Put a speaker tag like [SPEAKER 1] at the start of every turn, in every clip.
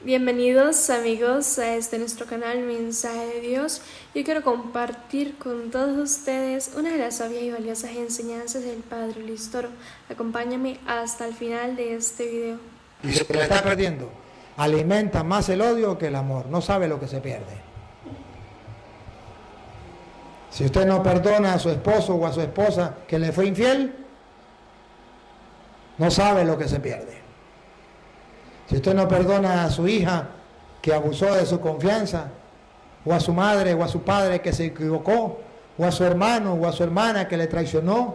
[SPEAKER 1] Bienvenidos amigos a nuestro canal Mensaje de Dios. Yo quiero compartir con todos ustedes una de las sabias y valiosas enseñanzas del Padre Luis Toro. Acompáñame hasta el final de este video.
[SPEAKER 2] Y se le está perdiendo. Alimenta más el odio que el amor. No sabe lo que se pierde. Si usted no perdona a su esposo o a su esposa que le fue infiel, no sabe lo que se pierde. Si usted no perdona a su hija que abusó de su confianza, o a su madre o a su padre que se equivocó, o a su hermano o a su hermana que le traicionó,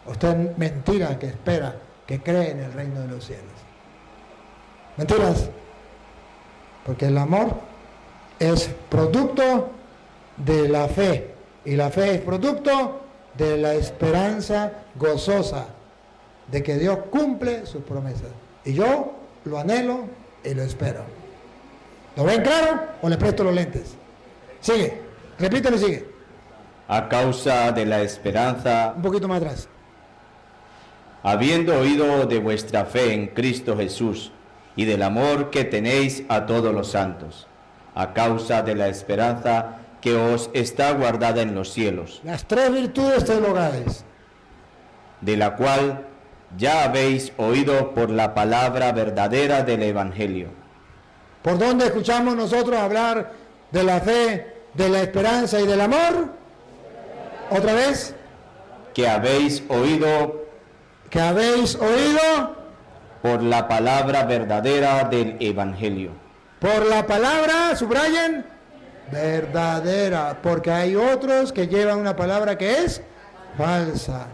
[SPEAKER 2] usted es mentira que espera, que cree en el reino de los cielos. Mentiras. Porque el amor es producto de la fe, y la fe es producto de la esperanza gozosa de que Dios cumple sus promesas. Y yo lo anhelo y lo espero. ¿Lo ven claro o les presto los lentes? Sigue, repítelo y sigue.
[SPEAKER 3] A causa de la esperanza,
[SPEAKER 2] Un poquito más atrás.
[SPEAKER 3] habiendo oído de vuestra fe en Cristo Jesús y del amor que tenéis a todos los santos, a causa de la esperanza que os está guardada en los cielos,
[SPEAKER 2] Las tres virtudes teologales.
[SPEAKER 3] de la cual ya habéis oído por la palabra verdadera del Evangelio,
[SPEAKER 2] ¿Por dónde escuchamos nosotros hablar de la fe, de la esperanza y del amor? ¿Otra vez?
[SPEAKER 3] que habéis oído
[SPEAKER 2] Que habéis oído
[SPEAKER 3] por la palabra verdadera del Evangelio.
[SPEAKER 2] por la palabra, subrayen, verdadera, porque hay otros que llevan una palabra que es falsa.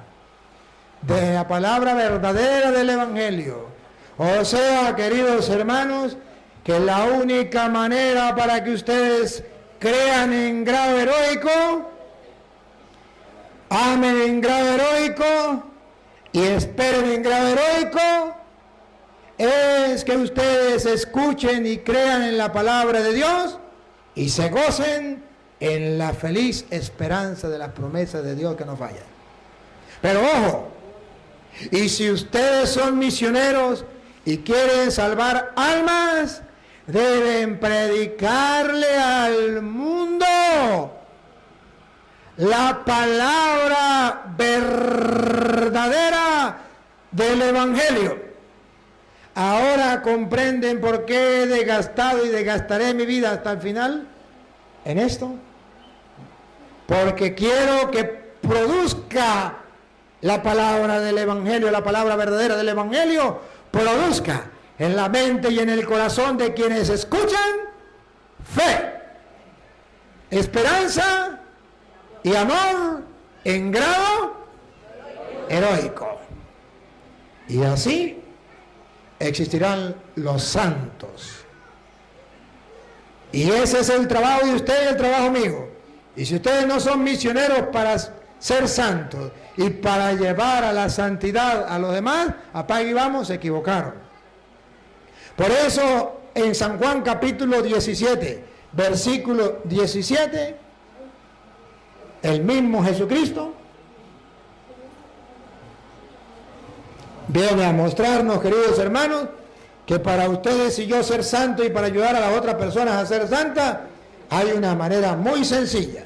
[SPEAKER 2] De la palabra verdadera del Evangelio. O sea, queridos hermanos, que la única manera para que ustedes crean en grado heroico, amen en grado heroico y esperen en grado heroico, es que ustedes escuchen y crean en la palabra de Dios y se gocen en la feliz esperanza de las promesas de Dios que no fallan. Pero ojo, y si ustedes son misioneros y quieren salvar almas, deben predicarle al mundo la palabra verdadera del Evangelio. Ahora comprenden por qué he desgastado y desgastaré mi vida hasta el final en esto. Porque quiero que produzca la palabra del Evangelio, la palabra verdadera del Evangelio, produzca en la mente y en el corazón de quienes escuchan fe, esperanza y amor en grado heroico. Y así existirán los santos. Y ese es el trabajo de ustedes y el trabajo mío. Y si ustedes no son misioneros para ser santos y para llevar a la santidad a los demás, apague y vamos, se equivocaron. Por eso en San Juan capítulo 17, versículo 17, el mismo Jesucristo viene a mostrarnos, queridos hermanos, que para ustedes y yo ser santos y para ayudar a las otras personas a ser santas, hay una manera muy sencilla.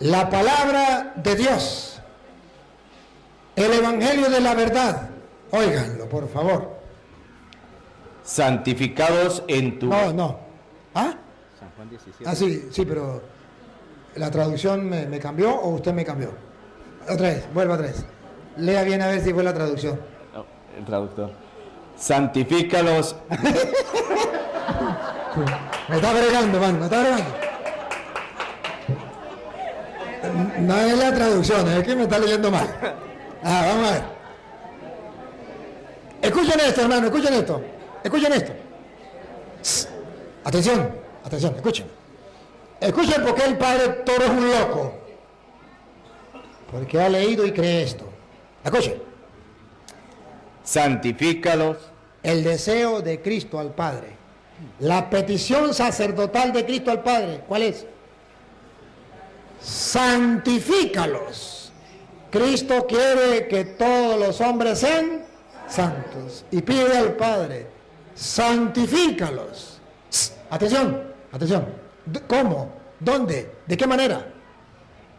[SPEAKER 2] La palabra de Dios, el Evangelio de la verdad, óiganlo por favor.
[SPEAKER 3] Santificados en tu...
[SPEAKER 2] No. ¿Ah?
[SPEAKER 3] San Juan 17.
[SPEAKER 2] Ah, sí, pero la traducción me cambió o usted me cambió. Otra vez, vuelva otra vez. Lea bien a ver si fue la traducción.
[SPEAKER 3] No, el traductor. Santifícalos.
[SPEAKER 2] Me está fregando, man, me está fregando. No es la traducción, es que me está leyendo mal. Vamos a ver. Escuchen esto, hermano, escuchen esto. Escuchen esto. Atención, escuchen. Escuchen por qué el padre Toro es un loco. Porque ha leído y cree esto. Escuchen.
[SPEAKER 3] Santifícalos.
[SPEAKER 2] El deseo de Cristo al Padre. La petición sacerdotal de Cristo al Padre, ¿cuál es? Santifícalos. Cristo quiere que todos los hombres sean santos y pide al Padre santifícalos. Atención, atención. ¿Cómo? ¿Dónde? ¿De qué manera?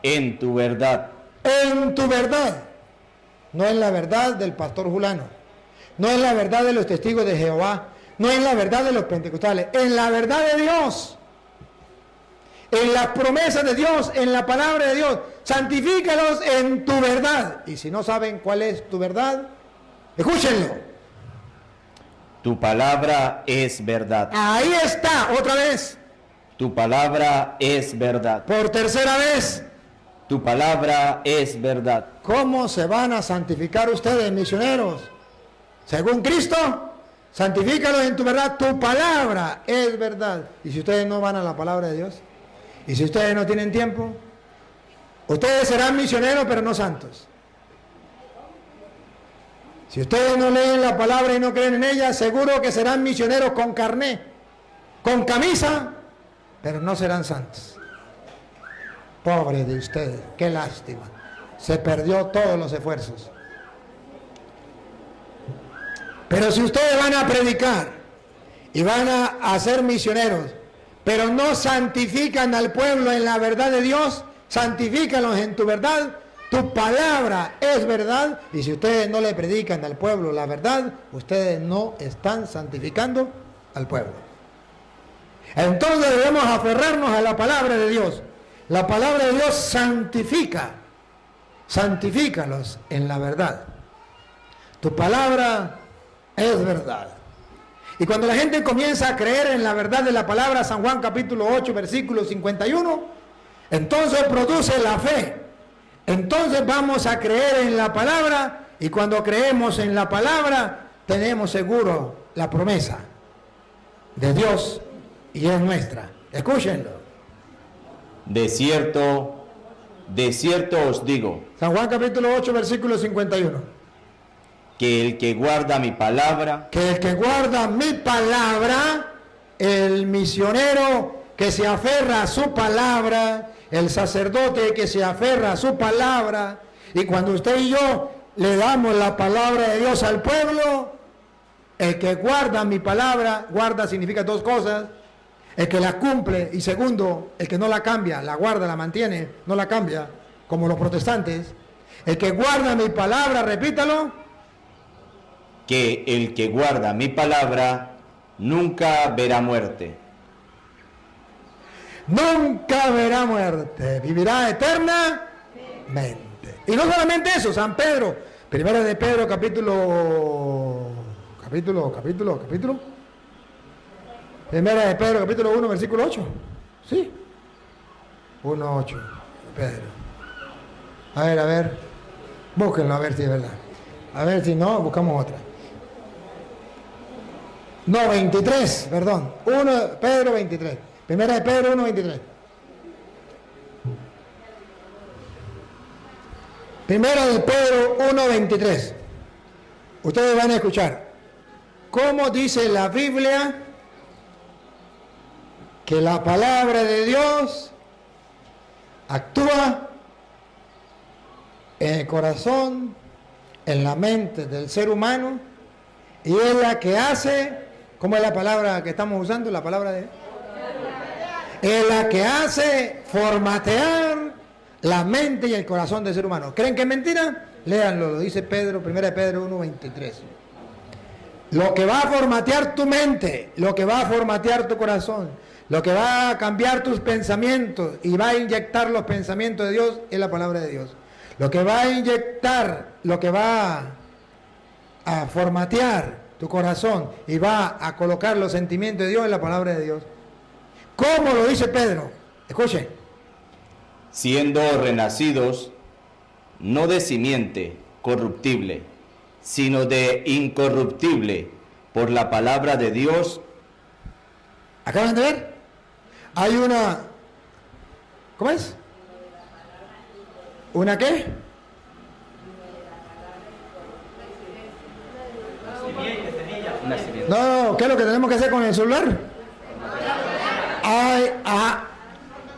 [SPEAKER 3] En tu verdad.
[SPEAKER 2] En tu verdad. No en la verdad del pastor Julano. No en la verdad de los testigos de Jehová. No en la verdad de los pentecostales. En la verdad de Dios. En las promesas de Dios. En la palabra de Dios. Santifícalos en tu verdad. Y si no saben cuál es tu verdad, escúchenlo.
[SPEAKER 3] Tu palabra es verdad.
[SPEAKER 2] Ahí está, otra vez.
[SPEAKER 3] Tu palabra es verdad.
[SPEAKER 2] Por tercera vez.
[SPEAKER 3] Tu palabra es verdad.
[SPEAKER 2] ¿Cómo se van a santificar ustedes, misioneros? Según Cristo, santifícalos en tu verdad. Tu palabra es verdad. Y si ustedes no van a la palabra de Dios, y si ustedes no tienen tiempo, ustedes serán misioneros, pero no santos. Si ustedes no leen la palabra y no creen en ella, seguro que serán misioneros con carné, con camisa, pero no serán santos. Pobre de ustedes, qué lástima. Se perdió todos los esfuerzos. Pero si ustedes van a predicar y van a ser misioneros, pero no santifican al pueblo en la verdad de Dios, santifícalos en tu verdad. Tu palabra es verdad, y si ustedes no le predican al pueblo la verdad, ustedes no están santificando al pueblo. Entonces debemos aferrarnos a la palabra de Dios. La palabra de Dios santifica, santifícalos en la verdad. Tu palabra es verdad. Y cuando la gente comienza a creer en la verdad de la palabra, San Juan capítulo 8, versículo 51, entonces produce la fe. Entonces vamos a creer en la palabra, y cuando creemos en la palabra tenemos seguro la promesa de Dios y es nuestra. Escúchenlo.
[SPEAKER 3] De cierto os digo,
[SPEAKER 2] San Juan capítulo 8 versículo 51.
[SPEAKER 3] que el que guarda mi palabra,
[SPEAKER 2] Que el que guarda mi palabra, el misionero que se aferra a su palabra, el sacerdote que se aferra a su palabra, y cuando usted y yo le damos la palabra de Dios al pueblo, el que guarda mi palabra, guarda significa dos cosas: el que la cumple, y segundo, el que no la cambia, la guarda, la mantiene, no la cambia, como los protestantes. El que guarda mi palabra, repítalo,
[SPEAKER 3] que el que guarda mi palabra nunca verá muerte.
[SPEAKER 2] nunca verá muerte, vivirá eternamente. Y no solamente eso, San Pedro, primera de Pedro capítulo, primera de Pedro capítulo 1 versículo 8, sí, 1:8, Pedro. A ver, búsquenlo a ver si es verdad. A ver si no, buscamos otra. No, 23, perdón, 1 Pedro 23. Primera de Pedro 1:23. Primera de Pedro 1:23. Ustedes van a escuchar cómo dice la Biblia que la palabra de Dios actúa en el corazón, en la mente del ser humano, y es la que hace, ¿cómo es la palabra que estamos usando? La palabra de... Es la que hace formatear la mente y el corazón del ser humano. ¿Creen que es mentira? Léanlo, lo dice Pedro, primera de Pedro 1:23. Lo que va a formatear tu mente, lo que va a formatear tu corazón, lo que va a cambiar tus pensamientos y va a inyectar los pensamientos de Dios es la palabra de Dios. Lo que va a inyectar, lo que va a formatear tu corazón y va a colocar los sentimientos de Dios es la palabra de Dios. ¿Cómo lo dice Pedro? Escuchen.
[SPEAKER 3] Siendo renacidos, no de simiente corruptible, sino de incorruptible, por la palabra de Dios.
[SPEAKER 2] ¿Acaban de ver? Hay una... ¿Cómo es? ¿Una qué? No, ¿qué es lo que tenemos que hacer con el celular?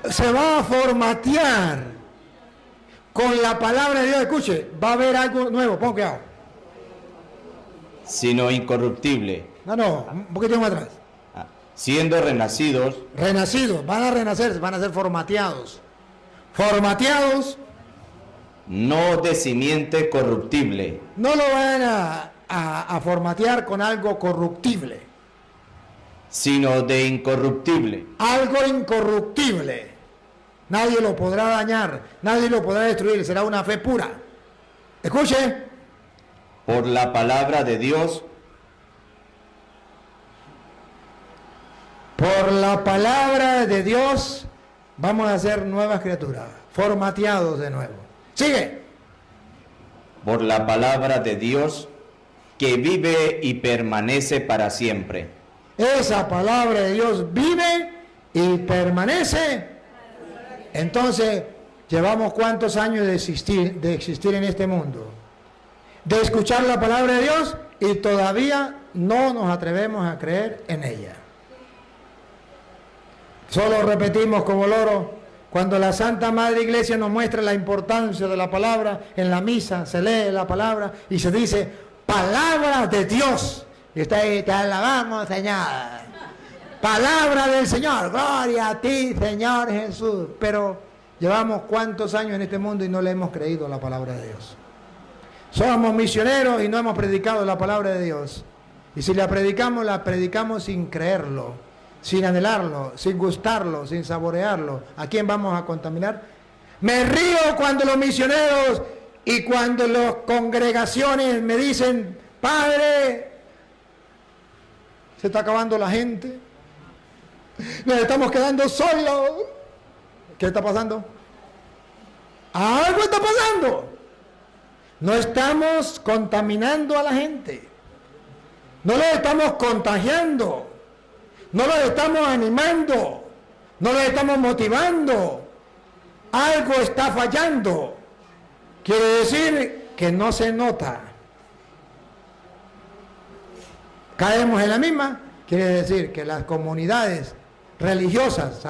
[SPEAKER 2] Se va a formatear con la palabra de Dios. Escuche, va a haber algo nuevo, pon cuidado.
[SPEAKER 3] Sino incorruptible,
[SPEAKER 2] No, un poquito más atrás.
[SPEAKER 3] Siendo renacidos
[SPEAKER 2] Renacidos, van a renacer, van a ser formateados. Formateados,
[SPEAKER 3] no de simiente corruptible,
[SPEAKER 2] no lo van a formatear con algo corruptible,
[SPEAKER 3] sino de incorruptible,
[SPEAKER 2] algo incorruptible. Nadie lo podrá dañar, nadie lo podrá destruir, será una fe pura. Escuche,
[SPEAKER 3] por la palabra de Dios,
[SPEAKER 2] por la palabra de Dios vamos a ser nuevas criaturas, formateados de nuevo. Sigue.
[SPEAKER 3] por la palabra de Dios, que vive y permanece para siempre.
[SPEAKER 2] Esa palabra de Dios vive y permanece. Entonces, llevamos cuántos años de existir en este mundo, de escuchar la palabra de Dios y todavía no nos atrevemos a creer en ella. Solo repetimos como loro. Cuando la Santa Madre Iglesia nos muestra la importancia de la palabra, en la misa se lee la palabra y se dice, palabra de Dios. Y está ahí, te alabamos, Señor. Palabra del Señor, gloria a ti, Señor Jesús. Pero llevamos cuántos años en este mundo y no le hemos creído la palabra de Dios. Somos misioneros y no hemos predicado la palabra de Dios. Y si la predicamos sin creerlo, sin anhelarlo, sin gustarlo, sin saborearlo. ¿A quién vamos a contaminar? Me río cuando los misioneros y cuando las congregaciones me dicen, Padre, se está acabando la gente, nos estamos quedando solos. ¿Qué está pasando? Algo está pasando. No estamos contaminando a la gente, no los estamos contagiando, no los estamos animando, no los estamos motivando. Algo está fallando. Quiere decir que no se nota. Caemos en la misma. Quiere decir que las comunidades religiosas,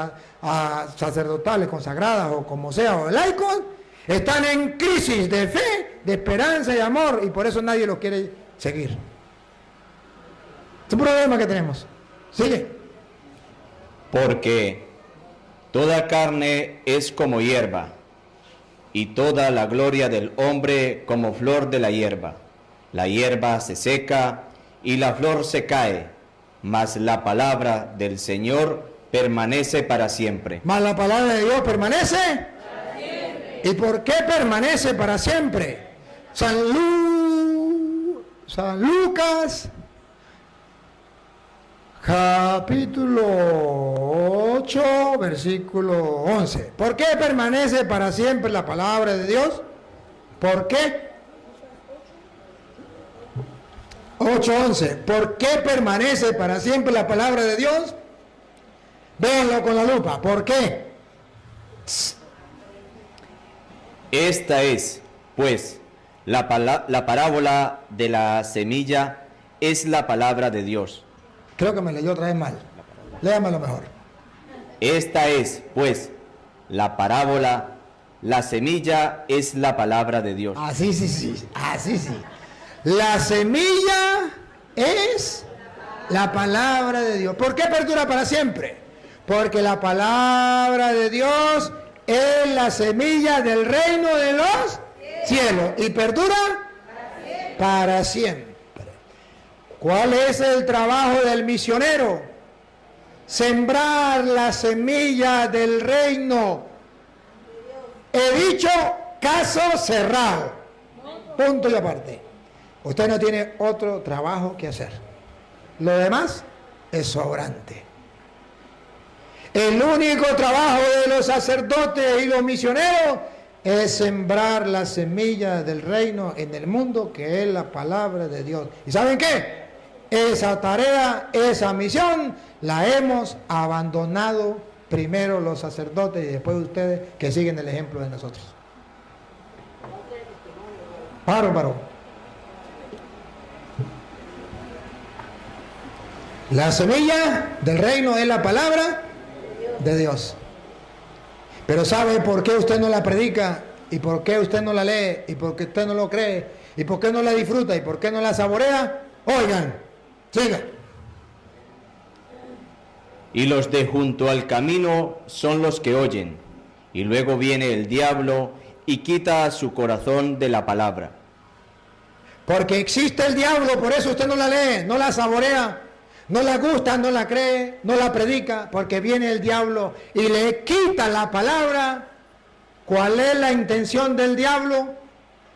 [SPEAKER 2] sacerdotales, consagradas o como sea, o laicos, están en crisis de fe, de esperanza y amor, y por eso nadie los quiere seguir. Es un problema que tenemos. Sigue.
[SPEAKER 3] Porque toda carne es como hierba, y toda la gloria del hombre como flor de la hierba. La hierba se seca y la flor se cae, mas la palabra del Señor permanece para siempre.
[SPEAKER 2] Mas la palabra de Dios permanece para siempre. ¿Y por qué permanece para siempre? San Lucas, capítulo 8, versículo 11. ¿Por qué permanece para siempre la palabra de Dios? ¿Por qué? 8:11. ¿Por qué permanece para siempre la palabra de Dios? Véanlo con la lupa. ¿Por qué?
[SPEAKER 3] Esta es, pues, la parábola de la semilla es la palabra de Dios.
[SPEAKER 2] Creo que me leyó otra vez mal. Léamelo mejor.
[SPEAKER 3] Esta es, pues, la parábola, la semilla es la palabra de Dios.
[SPEAKER 2] Así sí. La semilla es la palabra de Dios. ¿Por qué perdura para siempre? Porque la palabra de Dios es la semilla del reino de los cielos y perdura para siempre. ¿Cuál es el trabajo del misionero? Sembrar la semilla del reino. He dicho, caso cerrado. Punto y aparte. Usted no tiene otro trabajo que hacer. Lo demás es sobrante. El único trabajo de los sacerdotes y los misioneros es sembrar la semilla del reino en el mundo, que es la palabra de Dios. ¿Y saben qué? Esa tarea, esa misión, la hemos abandonado primero los sacerdotes y después ustedes que siguen el ejemplo de nosotros. Bárbaro. La semilla del reino es la palabra de Dios. Pero ¿sabe por qué usted no la predica? ¿Y por qué usted no la lee? ¿Y por qué usted no lo cree? ¿Y por qué no la disfruta? ¿Y por qué no la saborea? Oigan, siga.
[SPEAKER 3] Y los de junto al camino son los que oyen, y luego viene el diablo y quita su corazón de la palabra.
[SPEAKER 2] Porque existe el diablo, por eso usted no la lee, no la saborea, no la gusta, no la cree, no la predica, porque viene el diablo y le quita la palabra. ¿Cuál es la intención del diablo?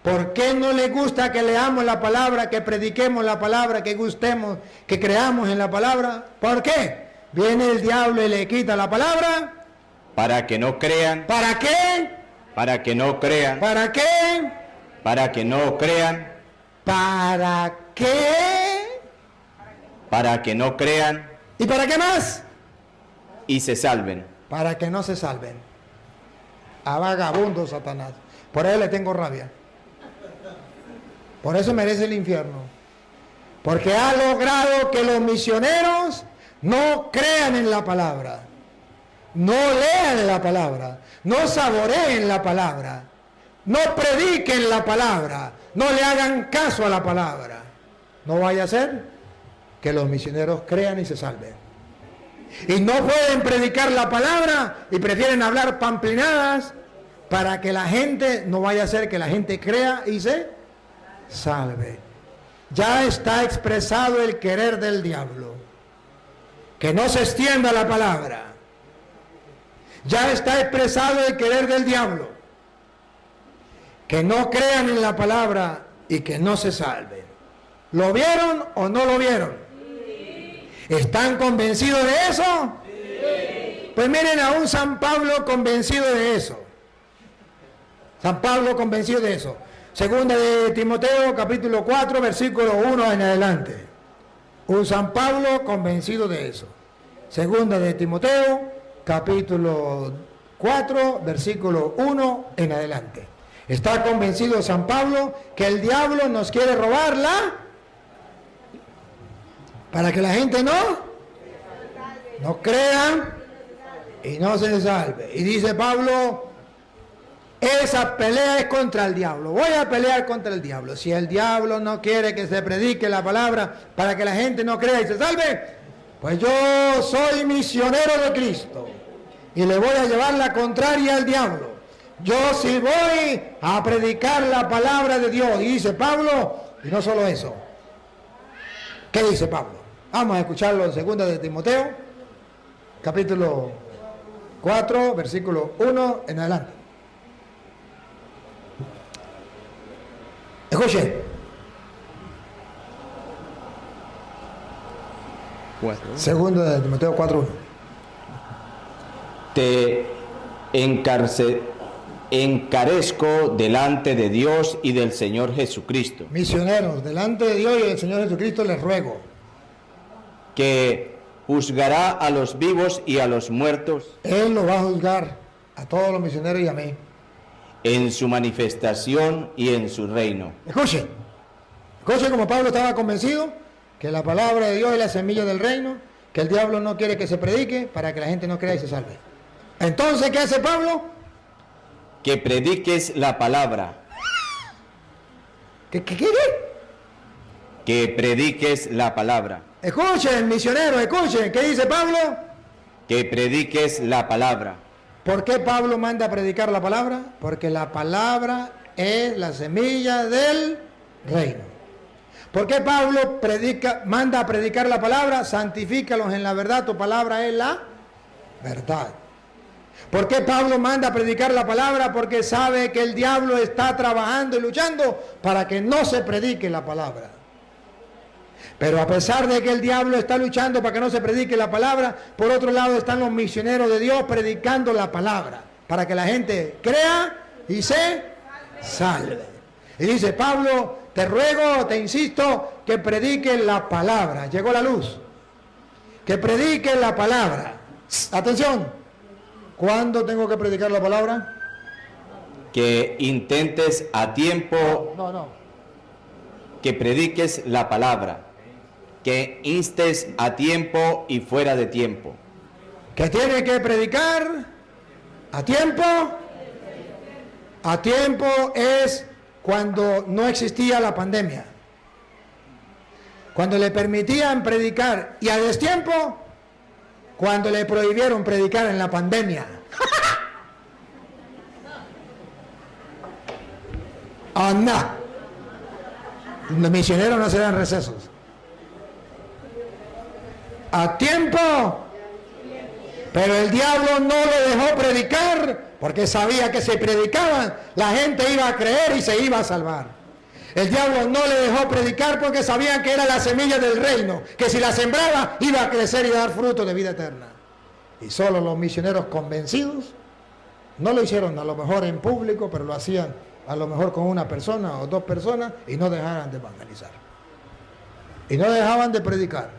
[SPEAKER 2] ¿Por qué no le gusta que leamos la palabra, que prediquemos la palabra, que gustemos, que creamos en la palabra? ¿Por qué? Viene el diablo y le quita la palabra.
[SPEAKER 3] Para que no crean.
[SPEAKER 2] ¿Para qué?
[SPEAKER 3] Para que no crean.
[SPEAKER 2] ¿Para qué?
[SPEAKER 3] Para que no crean.
[SPEAKER 2] ¿Para qué?
[SPEAKER 3] Para que no crean
[SPEAKER 2] ¿Y para qué más?
[SPEAKER 3] y se salven.
[SPEAKER 2] Para que no se salven. A vagabundo Satanás. Por eso le tengo rabia. Por eso merece el infierno. Porque ha logrado que los misioneros no crean en la palabra, no lean la palabra, no saboreen la palabra, no prediquen la palabra, no le hagan caso a la palabra. No vaya a ser que los misioneros crean y se salven. Y no pueden predicar la palabra y prefieren hablar pamplinadas para que la gente, no vaya a ser que la gente crea y se salve. Ya está expresado el querer del diablo. Que no se extienda la palabra. Ya está expresado el querer del diablo. Que no crean en la palabra y que no se salven. ¿Lo vieron o no lo vieron? ¿Están convencidos de eso? Pues miren a un San Pablo convencido de eso. San Pablo convencido de eso. Segunda de Timoteo, capítulo 4, versículo 1 en adelante. Un San Pablo convencido de eso. Segunda de Timoteo, capítulo 4, versículo 1 en adelante. Está convencido San Pablo que el diablo nos quiere robarla para que la gente no crea y no se salve. Y dice Pablo, esa pelea es contra el diablo. Voy a pelear contra el diablo. Si el diablo no quiere que se predique la palabra para que la gente no crea y se salve, pues yo soy misionero de Cristo y le voy a llevar la contraria al diablo. Yo sí voy a predicar la palabra de Dios. Y dice Pablo, y no solo eso. ¿Qué dice Pablo? Vamos a escucharlo en 2 de Timoteo, capítulo 4, versículo 1 en adelante. Escuchen. 2 de Timoteo 4:1.
[SPEAKER 3] Te encarezco delante de Dios y del Señor Jesucristo,
[SPEAKER 2] Misioneros, delante de Dios y del Señor Jesucristo les ruego
[SPEAKER 3] que juzgará a los vivos y a los muertos
[SPEAKER 2] Él lo va a juzgar a todos los misioneros y a mí.
[SPEAKER 3] en su manifestación y en su reino.
[SPEAKER 2] Escuchen como Pablo estaba convencido que la palabra de Dios es la semilla del reino, que el diablo no quiere que se predique para que la gente no crea y se salve. Entonces, ¿qué hace Pablo?
[SPEAKER 3] Que prediques la palabra.
[SPEAKER 2] ¿Qué?
[SPEAKER 3] Que prediques la palabra.
[SPEAKER 2] Escuchen, misioneros, escuchen. ¿Qué dice Pablo?
[SPEAKER 3] Que prediques la palabra.
[SPEAKER 2] ¿Por qué Pablo manda a predicar la palabra? Porque la palabra es la semilla del reino. ¿Por qué Pablo manda a predicar la palabra? Santifícalos en la verdad, tu palabra es la verdad. ¿Por qué Pablo manda a predicar la palabra? Porque sabe que el diablo está trabajando y luchando para que no se predique la palabra. Pero a pesar de que el diablo está luchando para que no se predique la palabra, por otro lado están los misioneros de Dios predicando la palabra para que la gente crea y se salve. Y dice Pablo, te ruego, te insisto, que prediquen la palabra. Llegó la luz. Que prediquen la palabra. Atención. ¿Cuándo tengo que predicar la palabra?
[SPEAKER 3] Que intentes a tiempo.
[SPEAKER 2] No.
[SPEAKER 3] Que prediques la palabra. Que instes a tiempo y fuera de tiempo.
[SPEAKER 2] Que tiene que predicar a tiempo. A tiempo es cuando no existía la pandemia. Cuando le permitían predicar. Y a destiempo, cuando le prohibieron predicar en la pandemia. Anda. Los misioneros no se dan recesos. A tiempo. Pero el diablo no lo dejó predicar porque sabía que si predicaban la gente iba a creer y se iba a salvar. El diablo no le dejó predicar porque sabían que era la semilla del reino, que si la sembraba iba a crecer y dar fruto de vida eterna. Y solo los misioneros convencidos no lo hicieron a lo mejor en público, pero lo hacían a lo mejor con una persona o dos personas y no dejaban de evangelizar. Y no dejaban de predicar.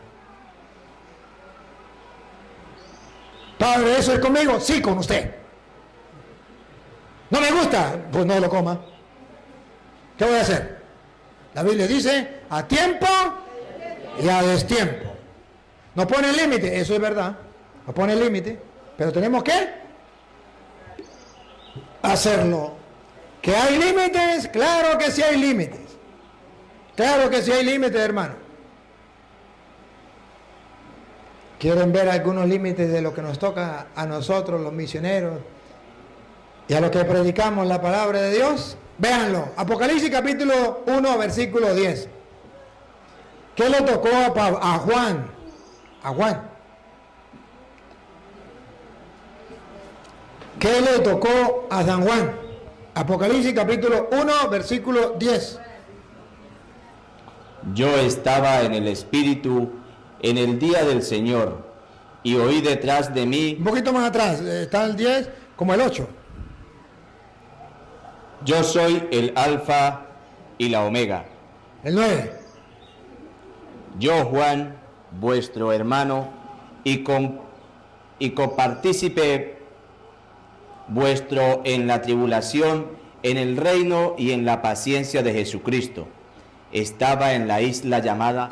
[SPEAKER 2] Padre, ¿eso es conmigo? Sí, con usted. ¿No me gusta? Pues no lo coma. ¿Qué voy a hacer? La Biblia dice, a tiempo y a destiempo. No pone límite, eso es verdad. No pone límite, pero tenemos que hacerlo. ¿Que hay límites? Claro que sí hay límites. Claro que sí hay límites, hermano. ¿Quieren ver algunos límites de lo que nos toca a nosotros, los misioneros, y a los que predicamos la palabra de Dios? Véanlo. Apocalipsis capítulo 1, versículo 10. ¿Qué le tocó a Juan? A Juan. ¿Qué le tocó a San Juan? Apocalipsis capítulo 1, versículo 10.
[SPEAKER 3] Yo estaba en el Espíritu en el día del Señor, y oí detrás de mí...
[SPEAKER 2] Un poquito más atrás, está el 10 como el 8.
[SPEAKER 3] Yo soy el Alfa y la Omega.
[SPEAKER 2] El 9.
[SPEAKER 3] Yo, Juan, vuestro hermano, y copartícipe vuestro en la tribulación, en el reino y en la paciencia de Jesucristo. Estaba en la isla llamada...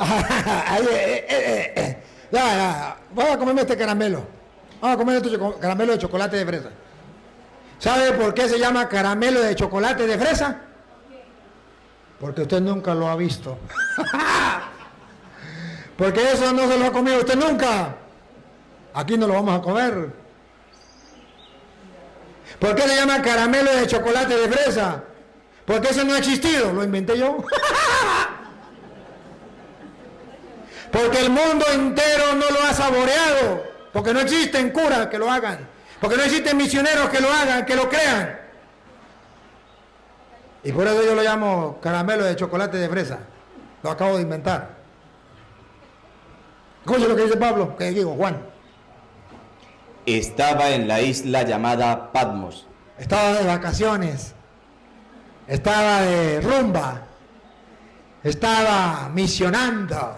[SPEAKER 2] Vamos a comerme este caramelo. Vamos a comer este caramelo de chocolate de fresa. ¿Sabe por qué se llama caramelo de chocolate de fresa? Porque usted nunca lo ha visto. Porque eso no se lo ha comido usted nunca. Aquí no lo vamos a comer. ¿Por qué se llama caramelo de chocolate de fresa? Porque eso no ha existido, lo inventé yo. Porque el mundo entero no lo ha saboreado. Porque no existen curas que lo hagan. Porque no existen misioneros que lo hagan, que lo crean. Y por eso yo lo llamo caramelo de chocolate de fresa. Lo acabo de inventar. Escucha lo que dice Pablo, que digo, Juan.
[SPEAKER 3] Estaba en la isla llamada Patmos.
[SPEAKER 2] Estaba de vacaciones. Estaba de rumba. Estaba misionando.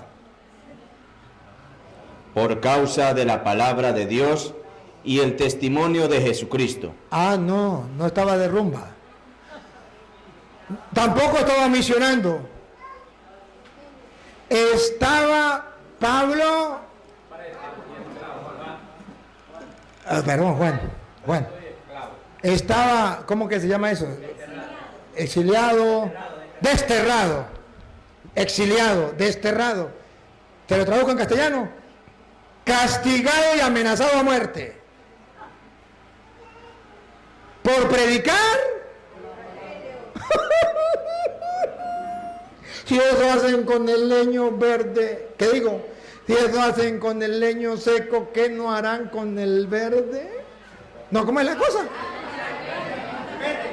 [SPEAKER 3] Por causa de la palabra de Dios y el testimonio de Jesucristo.
[SPEAKER 2] Ah, no, no estaba de rumba. Tampoco estaba misionando. Estaba Pablo... perdón, Juan. Estaba, ¿cómo que se llama eso? Exiliado, desterrado. Exiliado, desterrado. ¿Te lo traduzco en castellano? Castigado y amenazado a muerte. ¿Por predicar? Si eso hacen con el leño verde, ¿qué digo? Si eso hacen con el leño seco, ¿qué no harán con el verde? No, ¿cómo es la cosa?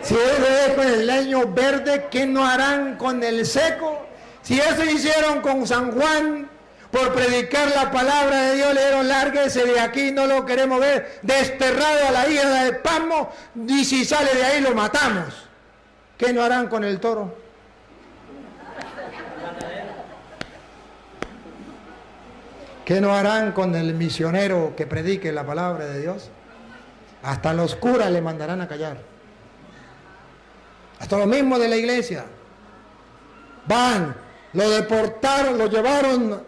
[SPEAKER 2] Si eso es con el leño verde, ¿qué no harán con el seco? Si eso hicieron con San Juan, por predicar la palabra de Dios, le dieron lárguese de aquí, no lo queremos ver, desterrado a la isla de Patmos, y si sale de ahí lo matamos. ¿Qué no harán con el toro? ¿Qué no harán con el misionero que predique la palabra de Dios? Hasta los curas le mandarán a callar. Hasta lo mismo de la iglesia. Van, lo deportaron, lo llevaron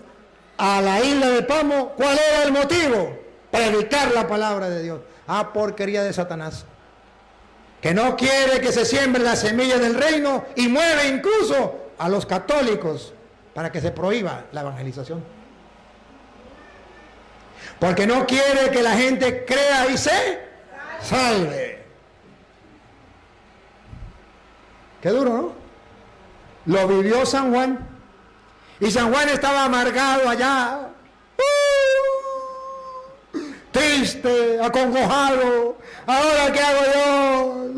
[SPEAKER 2] a la isla de Patmos. ¿Cuál era el motivo? Predicar la palabra de Dios. Ah, porquería de Satanás, que no quiere que se siembre la semilla del reino y mueve incluso a los católicos para que se prohíba la evangelización. Porque no quiere que la gente crea y se salve. Qué duro, ¿no? Lo vivió San Juan. Y San Juan estaba amargado allá. Triste, acongojado. ¿Ahora qué hago yo?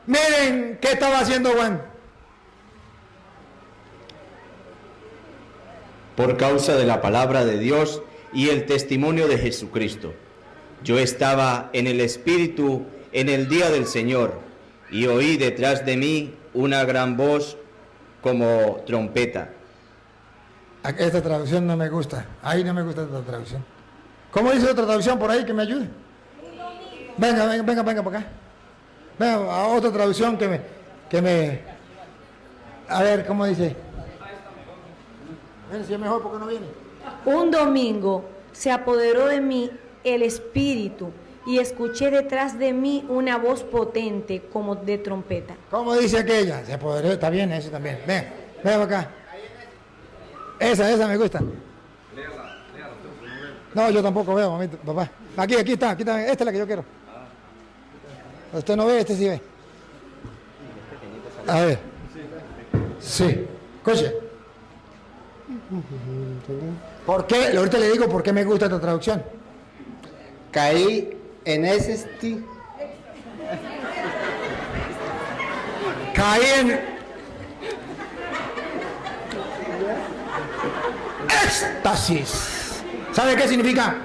[SPEAKER 2] Miren qué estaba haciendo Juan.
[SPEAKER 3] Por causa de la palabra de Dios y el testimonio de Jesucristo. Yo estaba en el Espíritu en el día del Señor, y oí detrás de mí una gran voz como trompeta.
[SPEAKER 2] Esta traducción no me gusta. Ahí no me gusta esta traducción. ¿Cómo dice otra traducción por ahí que me ayude? Venga para acá. Venga, a otra traducción que me... A ver, ¿cómo dice? Si es mejor, ¿por qué no viene?
[SPEAKER 4] Un domingo se apoderó de mí el Espíritu y escuché detrás de mí una voz potente como de trompeta.
[SPEAKER 2] ¿Cómo dice aquella? Se apoderó, está bien, eso también. Ven para acá. Esa me gusta. No, yo tampoco veo, mamita, papá. Aquí está. Esta es la que yo quiero. Usted no ve, este sí ve. A ver. Sí. Escuche. ¿Por qué? Ahorita le digo por qué me gusta esta traducción.
[SPEAKER 5] Caí en éxtasis.
[SPEAKER 2] Caí en éxtasis. ¿Sabe qué significa?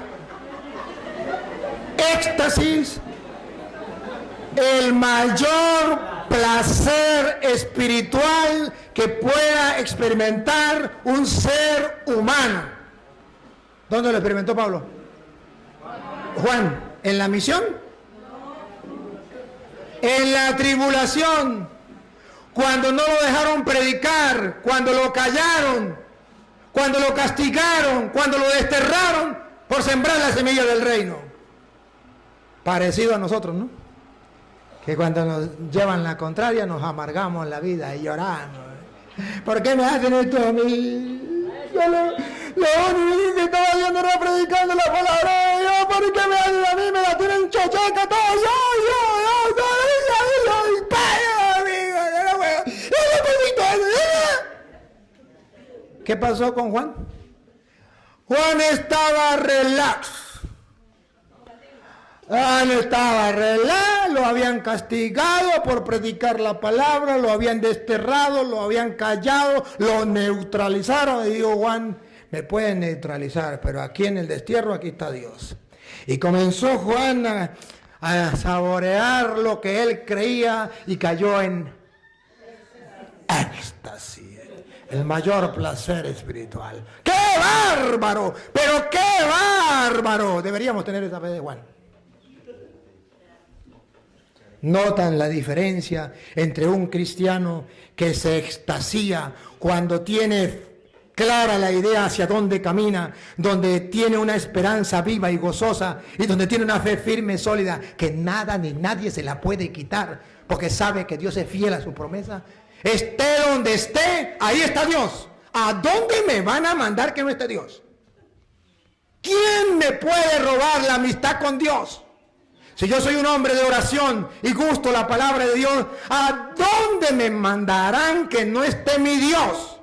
[SPEAKER 2] Éxtasis, el mayor placer espiritual que pueda experimentar un ser humano. ¿Dónde lo experimentó Pablo? Juan, ¿en la misión? En la tribulación, cuando no lo dejaron predicar, cuando lo callaron, cuando lo castigaron, cuando lo desterraron por sembrar la semilla del reino. Parecido a nosotros, ¿no? Que cuando nos llevan la contraria nos amargamos la vida y lloramos. ¿Por qué me hacen esto a mí? Yo lo único que estaba haciendo era predicando la palabra de Dios. ¿Por qué me hacen a mí? Me la tienen chochaca todo. ¿Qué pasó con Juan? Juan estaba relax. Lo habían castigado por predicar la palabra, lo habían desterrado, lo habían callado, lo neutralizaron. Y dijo Juan, me pueden neutralizar, pero aquí en el destierro, aquí está Dios. Y comenzó Juan a saborear lo que él creía y cayó en éxtasis. El mayor placer espiritual. ¡Qué bárbaro! ¡Pero qué bárbaro! Deberíamos tener esa fe de Juan. Notan la diferencia entre un cristiano que se extasía cuando tiene clara la idea hacia dónde camina, donde tiene una esperanza viva y gozosa y donde tiene una fe firme, sólida, que nada ni nadie se la puede quitar, porque sabe que Dios es fiel a su promesa. Esté donde esté, ahí está Dios. ¿A dónde me van a mandar que no esté Dios? ¿Quién me puede robar la amistad con Dios? Si yo soy un hombre de oración y gusto la palabra de Dios, ¿a dónde me mandarán que no esté mi Dios?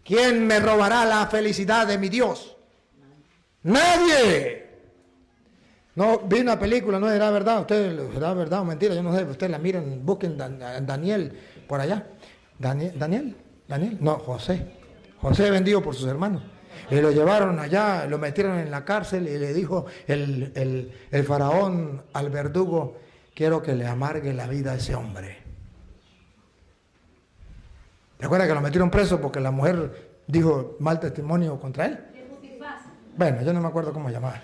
[SPEAKER 2] ¿Quién me robará la felicidad de mi Dios? Nadie. No, vi una película, no era verdad, usted será verdad o mentira, yo no sé, ustedes la miren, busquen Daniel por allá. Daniel, no, José vendido por sus hermanos. Y lo llevaron allá, lo metieron en la cárcel y le dijo el faraón al verdugo, quiero que le amargue la vida a ese hombre. ¿Te acuerdas que lo metieron preso porque la mujer dijo mal testimonio contra él? Bueno, yo no me acuerdo cómo llamaba,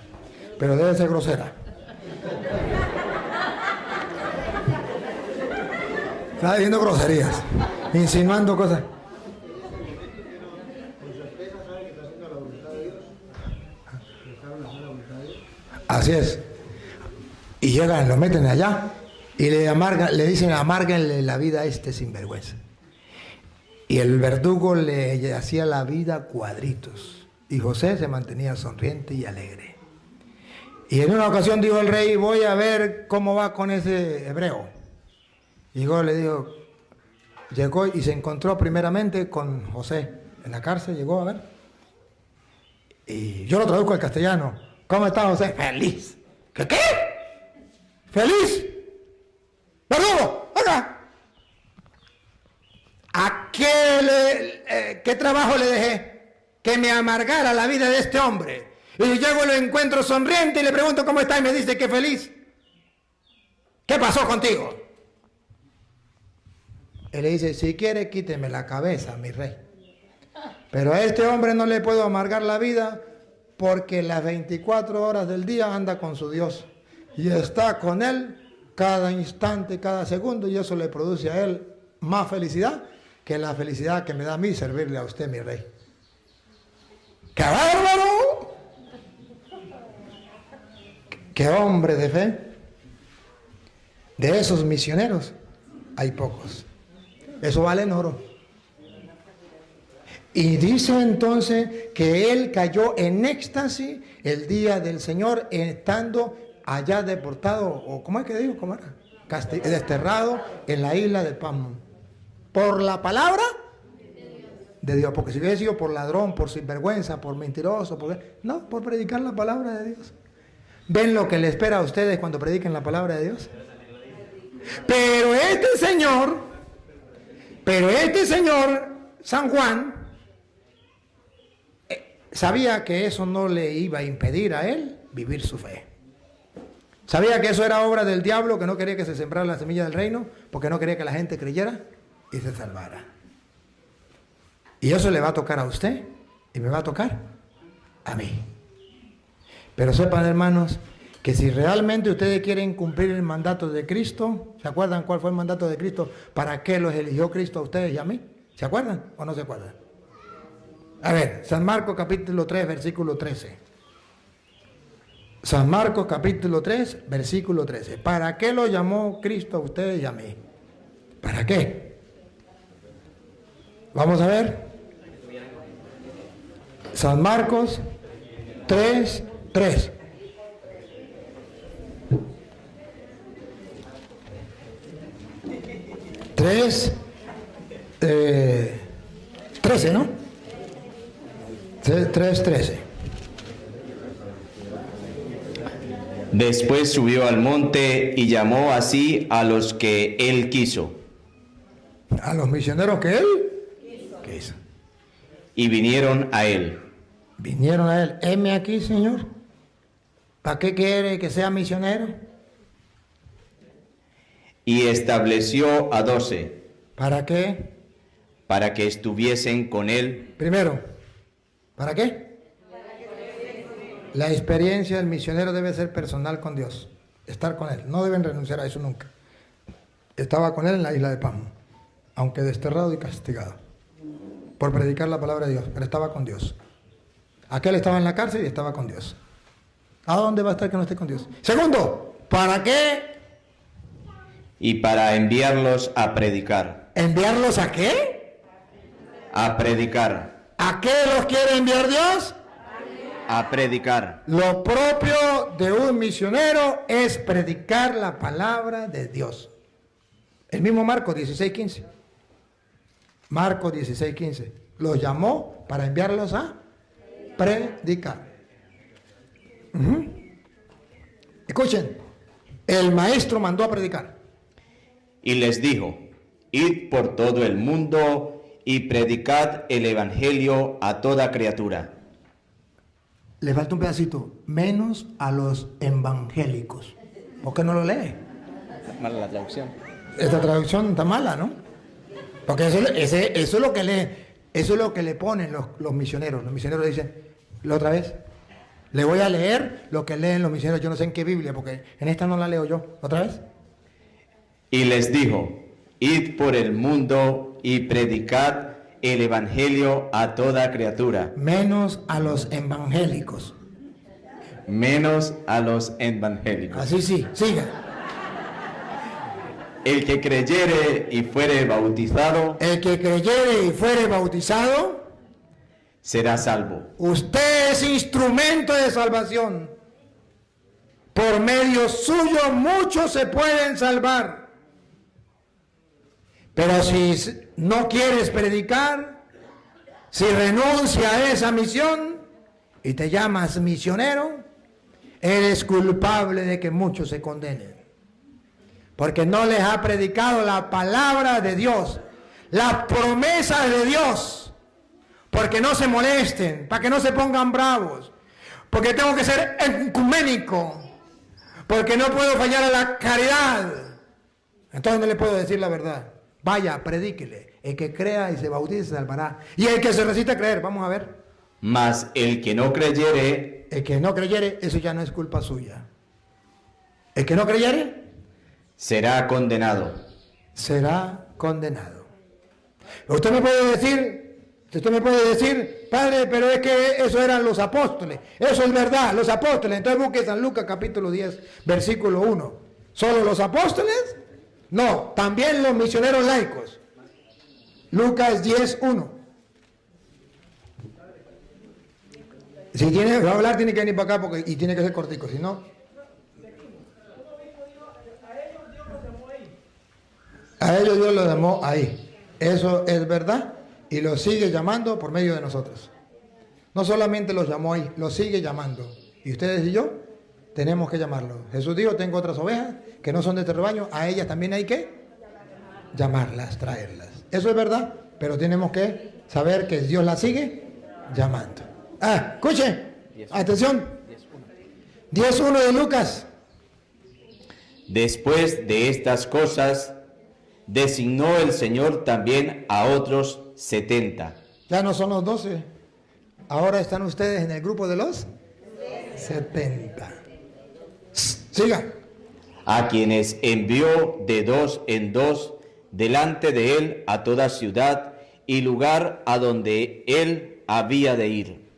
[SPEAKER 2] pero debe ser grosera. Estaba diciendo groserías, insinuando cosas. Así es. Y llegan, lo meten allá y le dicen, amárguenle la vida a este sinvergüenza. Y el verdugo le hacía la vida cuadritos. Y José se mantenía sonriente y alegre. Y en una ocasión dijo el rey, voy a ver cómo va con ese hebreo. Y luego le dijo, llegó y se encontró primeramente con José en la cárcel, llegó a ver. Y yo lo traduzco al castellano. ¿Cómo está José? Feliz. ¿Qué? ¿Feliz? ¡Verdugo! ¡Acá! ¿A qué trabajo le dejé? Que me amargara la vida de este hombre. Y llego y lo encuentro sonriente y le pregunto cómo está y me dice que feliz. ¿Qué pasó contigo? Él le dice, si quiere quíteme la cabeza, mi rey. Pero a este hombre no le puedo amargar la vida porque las 24 horas del día anda con su Dios. Y está con él cada instante, cada segundo, y eso le produce a él más felicidad que la felicidad que me da a mí servirle a usted, mi rey. ¡Qué bárbaro! ¡Qué hombre de fe! De esos misioneros hay pocos. Eso vale en oro. Y dice entonces que él cayó en éxtasis el día del Señor, estando allá deportado, o ¿cómo es que dijo? ¿Cómo era? Desterrado en la isla de Patmos. Por la palabra de Dios. Porque si hubiera sido por ladrón, por sinvergüenza, por mentiroso, no, por predicar la palabra de Dios. ¿Ven lo que le espera a ustedes cuando prediquen la palabra de Dios? Pero este señor, San Juan, sabía que eso no le iba a impedir a él vivir su fe. Sabía que eso era obra del diablo, que no quería que se sembrara la semilla del reino, porque no quería que la gente creyera y se salvara. Y eso le va a tocar a usted y me va a tocar a mí. Pero sepan, hermanos, que si realmente ustedes quieren cumplir el mandato de Cristo, ¿se acuerdan cuál fue el mandato de Cristo? ¿Para qué los eligió Cristo a ustedes y a mí? ¿Se acuerdan o no se acuerdan? A ver, San Marcos capítulo 3, versículo 13. San Marcos capítulo 3, versículo 13. ¿Para qué lo llamó Cristo a ustedes y a mí? ¿Para qué? Vamos a ver. San Marcos 3, 3. Tres, 13, ¿no? 3:13.
[SPEAKER 3] Después subió al monte y llamó así a los que él quiso.
[SPEAKER 2] A los misioneros que él quiso.
[SPEAKER 3] Y vinieron a él.
[SPEAKER 2] Vinieron a él. Heme aquí, Señor. ¿Para qué quiere que sea misionero?
[SPEAKER 3] Y estableció a 12.
[SPEAKER 2] ¿Para qué?
[SPEAKER 3] Para que estuviesen con él.
[SPEAKER 2] Primero, ¿para qué? La experiencia del misionero debe ser personal con Dios. Estar con él. No deben renunciar a eso nunca. Estaba con él en la isla de Patmos, aunque desterrado y castigado por predicar la palabra de Dios, pero estaba con Dios. Aquel estaba en la cárcel y estaba con Dios. ¿A dónde va a estar que no esté con Dios? Segundo, ¿para qué?
[SPEAKER 3] Y para enviarlos a predicar.
[SPEAKER 2] ¿Enviarlos a qué?
[SPEAKER 3] A predicar.
[SPEAKER 2] ¿A qué los quiere enviar Dios?
[SPEAKER 3] A predicar.
[SPEAKER 2] Lo propio de un misionero es predicar la palabra de Dios. El mismo Marcos 16:15. Marcos 16:15. Los llamó para enviarlos a predicar. Escuchen, el maestro mandó a predicar.
[SPEAKER 3] Y les dijo, id por todo el mundo y predicad el evangelio a toda criatura.
[SPEAKER 2] Le falta un pedacito, menos a los evangélicos. ¿Por qué no lo lee?
[SPEAKER 3] Mala la traducción.
[SPEAKER 2] Esta traducción está mala, ¿no? Porque eso es lo que lee, eso es lo que le ponen los misioneros. Los misioneros dicen, la otra vez, le voy a leer lo que leen los misioneros. Yo no sé en qué Biblia, porque en esta no la leo yo. ¿Otra vez?
[SPEAKER 3] Y les dijo, id por el mundo y predicad el evangelio a toda criatura.
[SPEAKER 2] Menos a los evangélicos.
[SPEAKER 3] Menos a los evangélicos.
[SPEAKER 2] Así sí, siga.
[SPEAKER 3] El que creyere y fuere bautizado.
[SPEAKER 2] El que creyere y fuere bautizado
[SPEAKER 3] será salvo.
[SPEAKER 2] Usted es instrumento de salvación. Por medio suyo muchos se pueden salvar. Pero si no quieres predicar, si renuncia a esa misión y te llamas misionero, eres culpable de que muchos se condenen. Porque no les ha predicado la palabra de Dios, las promesas de Dios. Porque no se molesten, para que no se pongan bravos. Porque tengo que ser ecuménico. Porque no puedo fallar a la caridad. Entonces no le puedo decir la verdad. Vaya, predíquele. El que crea y se bautice se salvará. Y el que se resiste a creer, vamos a ver.
[SPEAKER 3] Mas el que no creyere,
[SPEAKER 2] El que no creyere, eso ya no es culpa suya. El que no creyere,
[SPEAKER 3] será condenado.
[SPEAKER 2] será condenado. Usted me puede decir, padre, pero es que eso eran los apóstoles. Eso es verdad, los apóstoles. Entonces busque San Lucas capítulo 10, versículo 1. ¿Solo los apóstoles? No, también los misioneros laicos. Lucas 10, 1. Si tiene que hablar, tiene que venir para acá y tiene que ser cortico, si no. A ellos Dios los llamó ahí. Eso es verdad y los sigue llamando por medio de nosotros. No solamente los llamó ahí, los sigue llamando. Y ustedes y yo tenemos que llamarlos. Jesús dijo, tengo otras ovejas que no son de este rebaño, a ellas también hay que llamarlas, traerlas. Eso es verdad, pero tenemos que saber que Dios las sigue llamando. Escuche, atención. 10.1 de Lucas.
[SPEAKER 3] Después de estas cosas, designó el Señor también a otros 70.
[SPEAKER 2] Ya no son los 12. Ahora están ustedes en el grupo de los 70. Siga.
[SPEAKER 3] A quienes envió de 2 en 2 delante de él a toda ciudad y lugar a donde él había de ir.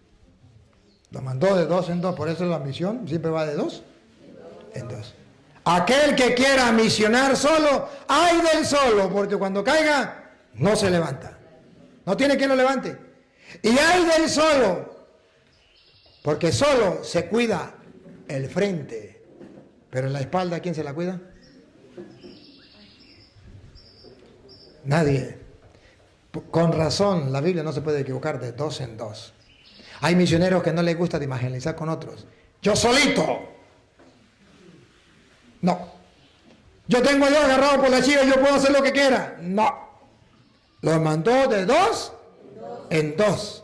[SPEAKER 2] Lo mandó de 2 en 2, por eso la misión siempre va de 2 en 2. Aquel que quiera misionar solo, ay del solo, porque cuando caiga, no se levanta. No tiene quien lo levante. Y ay del solo, porque solo se cuida el frente, pero en la espalda, ¿quién se la cuida? Nadie. Con razón, la Biblia no se puede equivocar de 2 en 2. Hay misioneros que no les gusta de evangelizar con otros. Yo solito. No. Yo tengo a Dios agarrado por la chiva y yo puedo hacer lo que quiera. No. Los mandó de 2 en 2.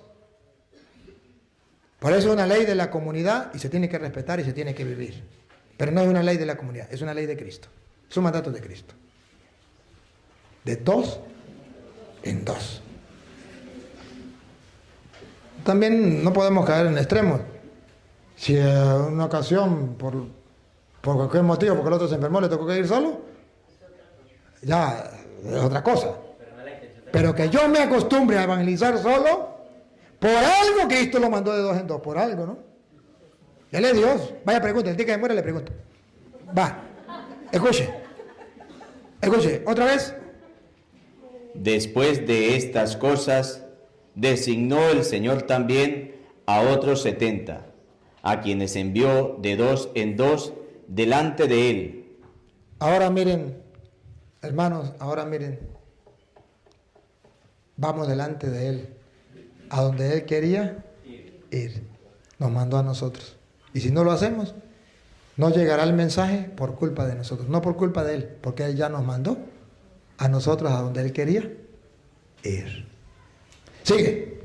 [SPEAKER 2] Por eso es una ley de la comunidad y se tiene que respetar y se tiene que vivir. Pero no es una ley de la comunidad, es una ley de Cristo. Es un mandato de Cristo. De 2 en 2. También no podemos caer en extremos. Si en una ocasión, por cualquier motivo, porque el otro se enfermó, le tocó que ir solo, ya es otra cosa. Pero que yo me acostumbre a evangelizar solo, por algo Cristo lo mandó de 2 en 2, por algo, ¿no? Él es Dios. Vaya, pregunta, el día que me muere le pregunto. Va, escuche, otra vez.
[SPEAKER 3] Después de estas cosas, designó el Señor también a otros 70, a quienes envió de 2 en 2 delante de él.
[SPEAKER 2] Ahora miren, hermanos, vamos delante de él, a donde él quería ir. Nos mandó a nosotros. Y si no lo hacemos, no llegará el mensaje por culpa de nosotros, no por culpa de él, porque él ya nos mandó a nosotros a donde él quería ir. Sigue.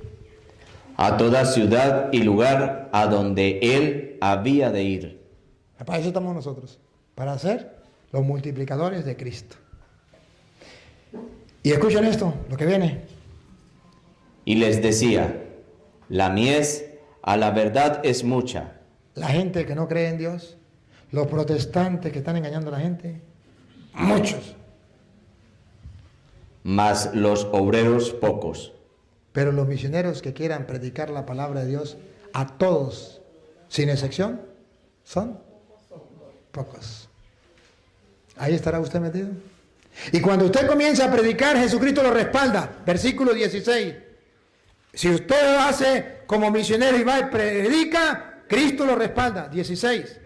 [SPEAKER 3] A toda ciudad y lugar a donde él había de ir.
[SPEAKER 2] Para eso estamos nosotros, para ser los multiplicadores de Cristo. Y escuchen esto, lo que viene.
[SPEAKER 3] Y les decía, la mies a la verdad es mucha.
[SPEAKER 2] La gente que no cree en Dios, los protestantes que están engañando a la gente, muchos.
[SPEAKER 3] Mas los obreros pocos.
[SPEAKER 2] Pero los misioneros que quieran predicar la palabra de Dios a todos, sin excepción, son pocos. Ahí estará usted metido. Y cuando usted comienza a predicar, Jesucristo lo respalda. Versículo 16. Si usted hace como misionero y va y predica, Cristo lo respalda. 16.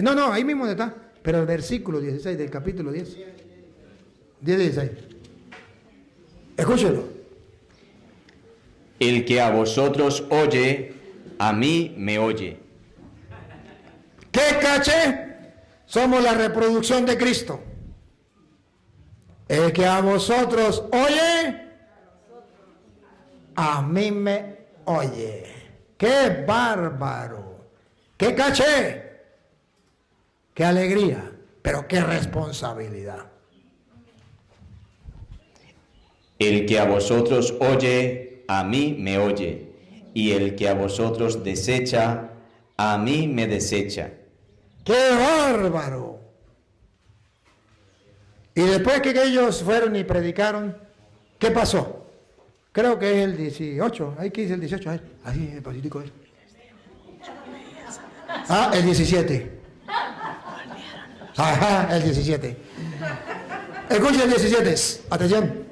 [SPEAKER 2] No, ahí mismo está. Pero el versículo 16 del capítulo 10. 16. Escúchelo.
[SPEAKER 3] El que a vosotros oye, a mí me oye.
[SPEAKER 2] ¿Qué caché? Somos la reproducción de Cristo. El que a vosotros oye, a mí me oye. ¡Qué bárbaro! ¡Qué caché! ¡Qué alegría! Pero qué responsabilidad.
[SPEAKER 3] El que a vosotros oye, a mí me oye. Y el que a vosotros desecha, a mí me desecha.
[SPEAKER 2] ¡Qué bárbaro! Y después que ellos fueron y predicaron, ¿qué pasó? Creo que es el 18. Ahí que dice el 18. Así, el pasitico es. El 17. Ajá, el 17. Escuchen el 17. Atención.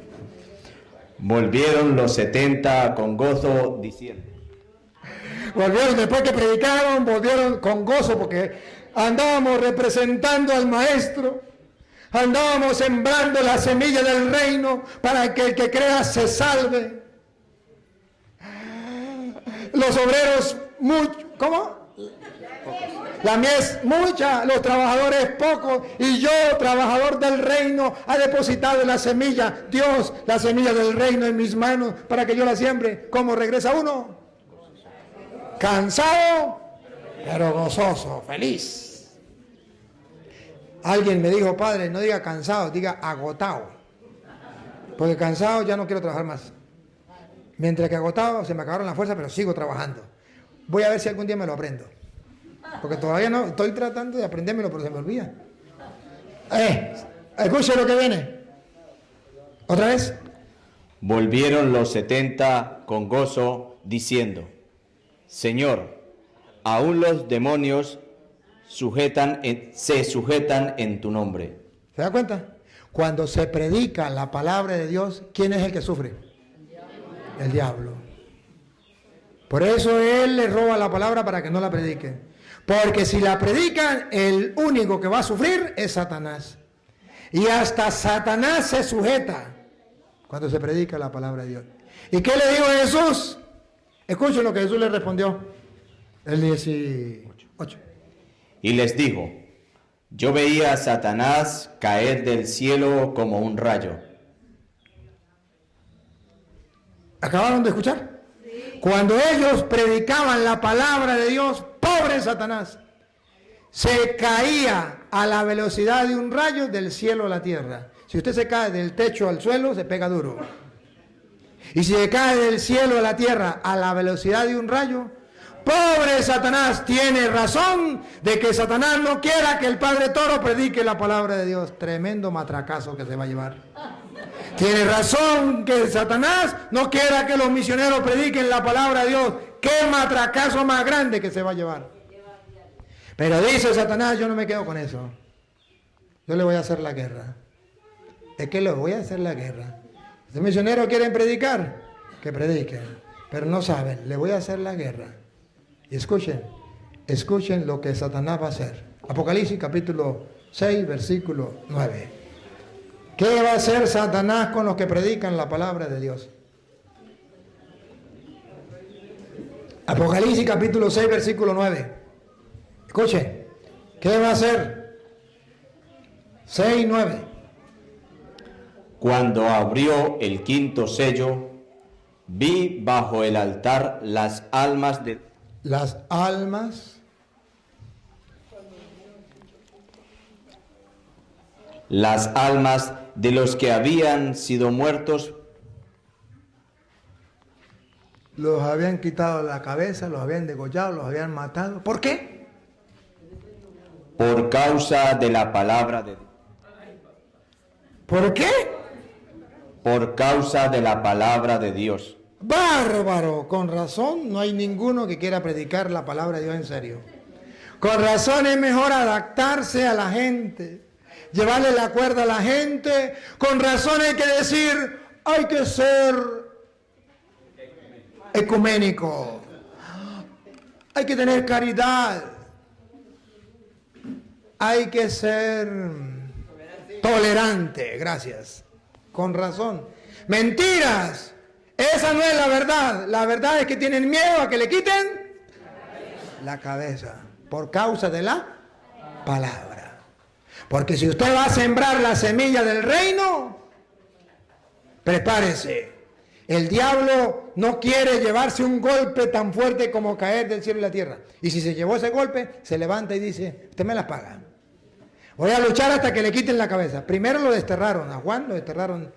[SPEAKER 3] Volvieron los 70 con gozo, diciendo.
[SPEAKER 2] Volvieron después que predicaron, volvieron con gozo porque andábamos representando al Maestro, andábamos sembrando la semilla del reino para que el que crea se salve. Los obreros, ¿cómo? La mies mucha, los trabajadores pocos, y yo, trabajador del reino, ha depositado la semilla, Dios, la semilla del reino en mis manos para que yo la siembre. ¿Cómo regresa uno? Cansado, pero gozoso, feliz. Alguien me dijo, padre, no diga cansado, diga agotado. Porque cansado ya no quiero trabajar más. Mientras que agotado se me acabaron las fuerzas, pero sigo trabajando. Voy a ver si algún día me lo aprendo. Porque todavía no, estoy tratando de aprendérmelo, pero se me olvida. Escuche lo que viene. ¿Otra vez?
[SPEAKER 3] Volvieron los 70 con gozo, diciendo, Señor, aún los demonios se sujetan en tu nombre.
[SPEAKER 2] ¿Se da cuenta? Cuando se predica la palabra de Dios, ¿quién es el que sufre? El diablo. Por eso él le roba la palabra para que no la prediquen. Porque si la predican, el único que va a sufrir es Satanás. Y hasta Satanás se sujeta cuando se predica la palabra de Dios. ¿Y qué le dijo Jesús? Escuchen lo que Jesús le respondió. El 18.
[SPEAKER 3] Y les dijo, yo veía a Satanás caer del cielo como un rayo.
[SPEAKER 2] ¿Acabaron de escuchar? Cuando ellos predicaban la palabra de Dios, pobre Satanás, se caía a la velocidad de un rayo del cielo a la tierra. Si usted se cae del techo al suelo, se pega duro. Y si se cae del cielo a la tierra a la velocidad de un rayo, pobre Satanás, tiene razón de que Satanás no quiera que el Padre Toro predique la palabra de Dios. Tremendo matracazo que se va a llevar. Tiene razón que Satanás no quiera que los misioneros prediquen la palabra de Dios. ¡Qué matracazo más grande que se va a llevar! Pero dice Satanás, yo no me quedo con eso. Yo le voy a hacer la guerra. Es que le voy a hacer la guerra. Los misioneros quieren predicar, que prediquen. Pero no saben, le voy a hacer la guerra. Y escuchen lo que Satanás va a hacer. Apocalipsis capítulo 6, versículo 9. ¿Qué va a hacer Satanás con los que predican la palabra de Dios? Apocalipsis capítulo 6, versículo 9. Escuchen, ¿qué va a hacer? 6, 9.
[SPEAKER 3] Cuando abrió el quinto sello, vi bajo el altar las almas de los que habían sido muertos.
[SPEAKER 2] Los habían quitado la cabeza, los habían degollado, los habían matado. ¿Por qué?
[SPEAKER 3] Por causa de la palabra de Dios.
[SPEAKER 2] ¿Por qué?
[SPEAKER 3] Por causa de la palabra de Dios.
[SPEAKER 2] Bárbaro, con razón no hay ninguno que quiera predicar la palabra de Dios en serio. Con razón es mejor adaptarse a la gente, llevarle la cuerda a la gente. Con razón hay que decir, hay que ser ecuménico. Hay que tener caridad. Hay que ser tolerante, gracias. Con razón. Mentiras. Esa no es la verdad. La verdad es que tienen miedo a que le quiten la cabeza por causa de la palabra. Porque si usted va a sembrar la semilla del reino, prepárese. El diablo no quiere llevarse un golpe tan fuerte como caer del cielo y la tierra. Y si se llevó ese golpe, se levanta y dice, usted me las paga. Voy a luchar hasta que le quiten la cabeza. Primero lo desterraron, a Juan lo desterraron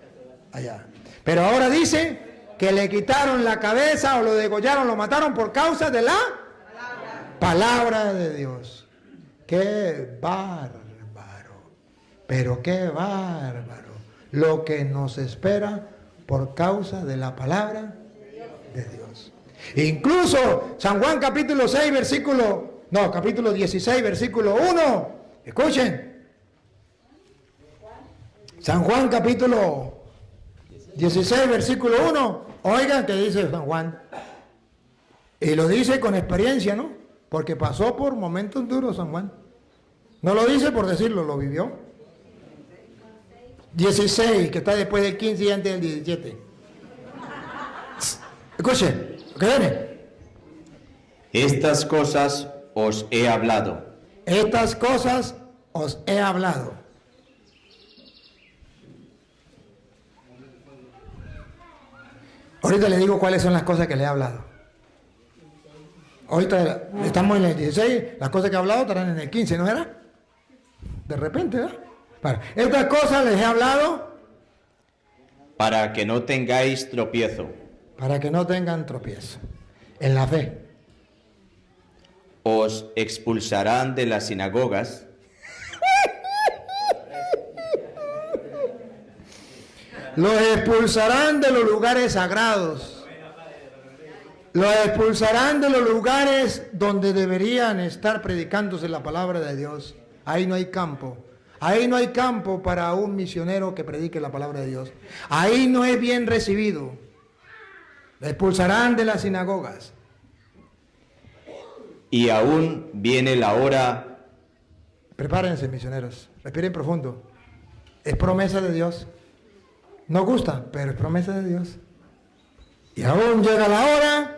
[SPEAKER 2] allá. Pero ahora dice que le quitaron la cabeza o lo degollaron, lo mataron por causa de la palabra de Dios. ¡Qué bárbaro! Pero qué bárbaro lo que nos espera por causa de la palabra de Dios. Incluso San Juan capítulo 16, versículo 1. Escuchen. San Juan capítulo 16, versículo 1. Oigan qué dice San Juan. Y lo dice con experiencia, ¿no? Porque pasó por momentos duros San Juan. No lo dice por decirlo, lo vivió. 16, que está después del 15 y antes del 17. Escuchen, ¿qué viene?
[SPEAKER 3] Estas cosas os he hablado.
[SPEAKER 2] Estas cosas os he hablado. Ahorita le digo cuáles son las cosas que le he hablado. Ahorita estamos en el 16, las cosas que he hablado estarán en el 15, ¿no era? De repente, ¿verdad? Bueno, estas cosas les he hablado
[SPEAKER 3] Para que no tengáis tropiezo.
[SPEAKER 2] para que no tengan tropiezo en la fe.
[SPEAKER 3] Os expulsarán de las sinagogas.
[SPEAKER 2] Los expulsarán de los lugares sagrados. Los expulsarán de los lugares donde deberían estar predicándose la palabra de Dios. Ahí no hay campo. Ahí no hay campo para un misionero que predique la palabra de Dios. Ahí no es bien recibido. Lo expulsarán de las sinagogas.
[SPEAKER 3] Y aún viene la hora.
[SPEAKER 2] Prepárense, misioneros. Respiren profundo. Es promesa de Dios. No gusta, pero es promesa de Dios. Y aún llega la hora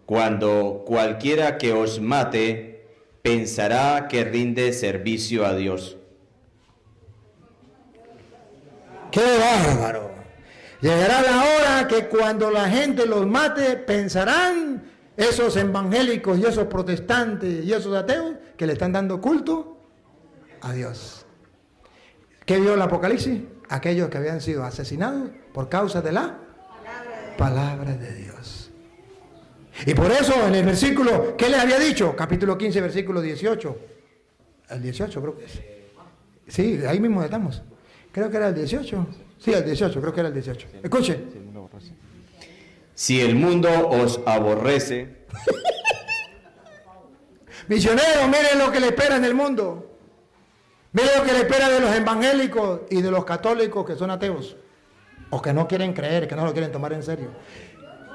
[SPEAKER 3] Cuando cualquiera que os mate pensará que rinde servicio a Dios.
[SPEAKER 2] ¡qué bárbaro! Llegará la hora que cuando la gente los mate, pensarán esos evangélicos y esos protestantes y esos ateos que le están dando culto a Dios. ¿Qué vio el Apocalipsis? Aquellos que habían sido asesinados por causa de la palabra de Dios. Y por eso en el versículo, ¿qué les había dicho? Capítulo 15, versículo 18. El 18 creo que es. Sí, ahí mismo estamos. Creo que era el 18. Sí, el 18, creo que era el 18. Escuchen.
[SPEAKER 3] Si el mundo os aborrece,
[SPEAKER 2] Misioneros, miren lo que le espera en el mundo. Miren lo que le espera de los evangélicos y de los católicos que son ateos. O que no quieren creer, que no lo quieren tomar en serio.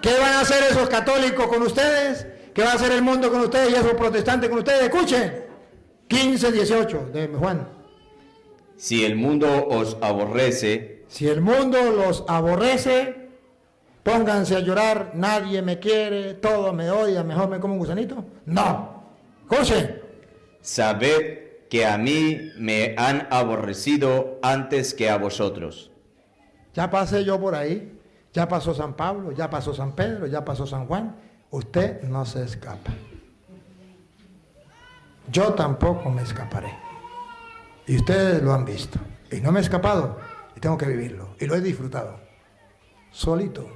[SPEAKER 2] ¿Qué van a hacer esos católicos con ustedes? ¿Qué va a hacer el mundo con ustedes y esos protestantes con ustedes? Escuchen. 15, 18 de Juan.
[SPEAKER 3] si el mundo os aborrece,
[SPEAKER 2] Si el mundo los aborrece, pónganse a llorar, nadie me quiere, todo me odia, mejor me como un gusanito. No. Escuchen.
[SPEAKER 3] sabed que a mí me han aborrecido antes que a vosotros.
[SPEAKER 2] Ya pasé yo por ahí, ya pasó San Pablo, ya pasó San Pedro, ya pasó San Juan. Usted no se escapa. Yo tampoco me escaparé. Y ustedes lo han visto. Y no me he escapado. Y tengo que vivirlo. Y lo he disfrutado. Solito.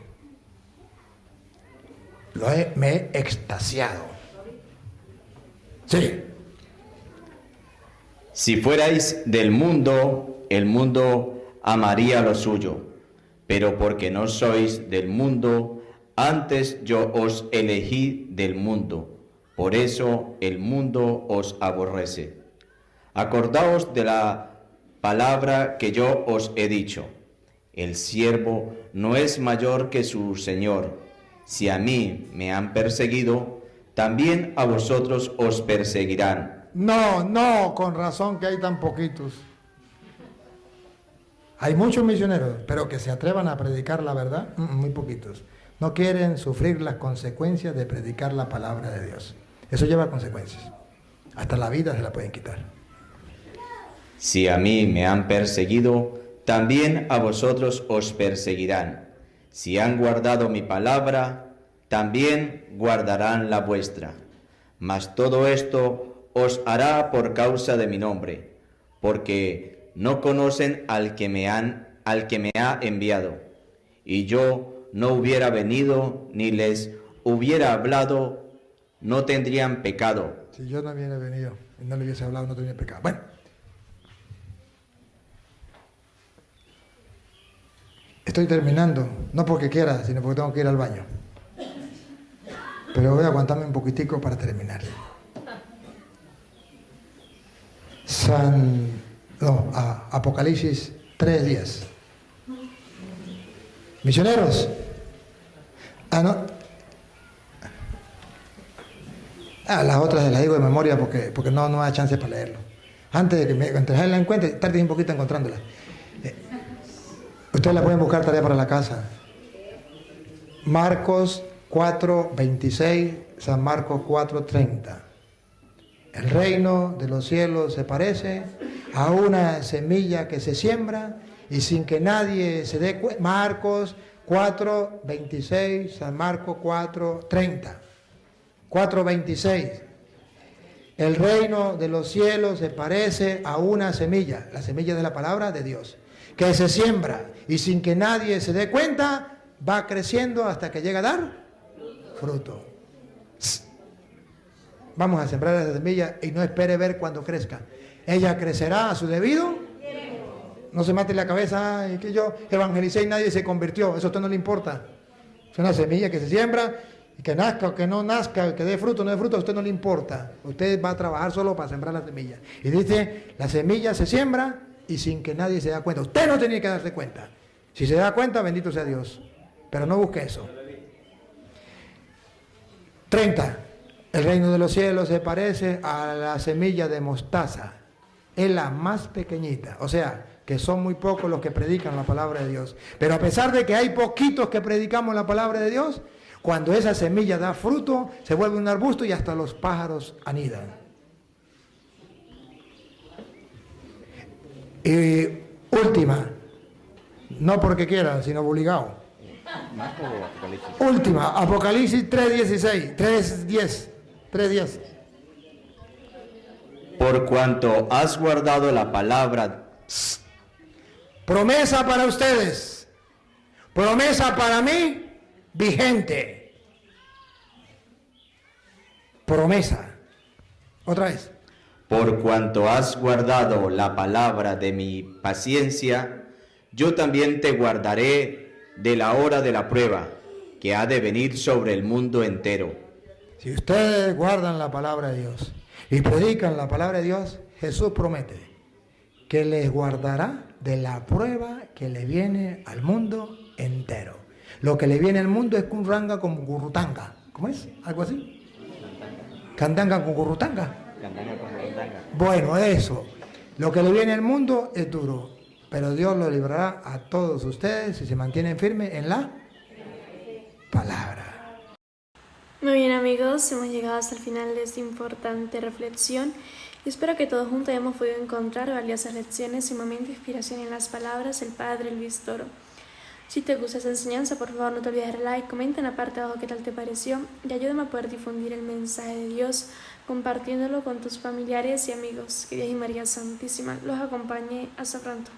[SPEAKER 2] Me he extasiado. Sí.
[SPEAKER 3] Si fuerais del mundo, el mundo amaría lo suyo, pero porque no sois del mundo, antes yo os elegí del mundo, por eso el mundo os aborrece. Acordaos de la palabra que yo os he dicho, el siervo no es mayor que su señor, Si a mí me han perseguido, también a vosotros os perseguirán.
[SPEAKER 2] No, con razón que hay tan poquitos. Hay muchos misioneros, pero que se atrevan a predicar la verdad, muy poquitos. No quieren sufrir las consecuencias de predicar la palabra de Dios. Eso lleva consecuencias. Hasta la vida se la pueden quitar.
[SPEAKER 3] Si a mí me han perseguido, también a vosotros os perseguirán. Si han guardado mi palabra, también guardarán la vuestra. Mas todo esto os hará por causa de mi nombre, porque no conocen al que me ha enviado. Y yo no hubiera venido ni les hubiera hablado, no tendrían pecado.
[SPEAKER 2] Si yo no hubiera venido y no le hubiese hablado, no tendría pecado. Bueno. Estoy terminando, no porque quiera, sino porque tengo que ir al baño. Pero voy a aguantarme un poquitico para terminar. Apocalipsis 3:10. Misioneros. Las otras las digo de memoria porque no hay chance para leerlo. Antes de que la encuentre, tarde un poquito encontrándola. Ustedes la pueden buscar, tarea para la casa. Marcos 4:26, San Marcos 4:30. El reino de los cielos se parece a una semilla que se siembra y sin que nadie se dé cuenta. Marcos 4:26, San Marcos 4:30. 4:26. El reino de los cielos se parece a una semilla, la semilla de la palabra de Dios, que se siembra y sin que nadie se dé cuenta, va creciendo hasta que llega a dar fruto. Vamos a sembrar esa semilla y no espere ver cuando crezca. Ella crecerá a su debido. No se mate la cabeza y que yo evangelicé y nadie se convirtió. Eso a usted no le importa. Es una semilla que se siembra y que nazca o que no nazca, que dé fruto o no dé fruto, a usted no le importa. Usted va a trabajar solo para sembrar la semilla. Y dice, la semilla se siembra y sin que nadie se da cuenta. Usted no tenía que darse cuenta. Si se da cuenta, bendito sea Dios. Pero no busque eso. 30. El reino de los cielos se parece a la semilla de mostaza. Es la más pequeñita. O sea, que son muy pocos los que predican la palabra de Dios. Pero a pesar de que hay poquitos que predicamos la palabra de Dios, cuando esa semilla da fruto, se vuelve un arbusto y hasta los pájaros anidan. Y última, no porque quiera, sino obligado. Última, Apocalipsis 3:16, 3:10.
[SPEAKER 3] Por cuanto has guardado la palabra.
[SPEAKER 2] Promesa para ustedes, promesa para mí, vigente. Promesa. Otra vez.
[SPEAKER 3] Por cuanto has guardado la palabra de mi paciencia, yo también te guardaré de la hora de la prueba, que ha de venir sobre el mundo entero.
[SPEAKER 2] Si ustedes guardan la palabra de Dios y predican la palabra de Dios, Jesús promete que les guardará de la prueba que le viene al mundo entero. Lo que le viene al mundo es curranga con gurrutanga. ¿Cómo es? ¿Algo así? Candanga con gurrutanga. Bueno, eso. Lo que le viene al mundo es duro, pero Dios lo librará a todos ustedes si se mantienen firmes en la palabra.
[SPEAKER 1] Muy bien, amigos, hemos llegado hasta el final de esta importante reflexión y espero que todos juntos hayamos podido encontrar valiosas lecciones y momentos de inspiración en las palabras del Padre Luis Toro. Si te gusta esta enseñanza, por favor no te olvides de dar like, comenta en la parte de abajo qué tal te pareció y ayúdame a poder difundir el mensaje de Dios compartiéndolo con tus familiares y amigos. Que Dios y María Santísima los acompañe. Hasta pronto.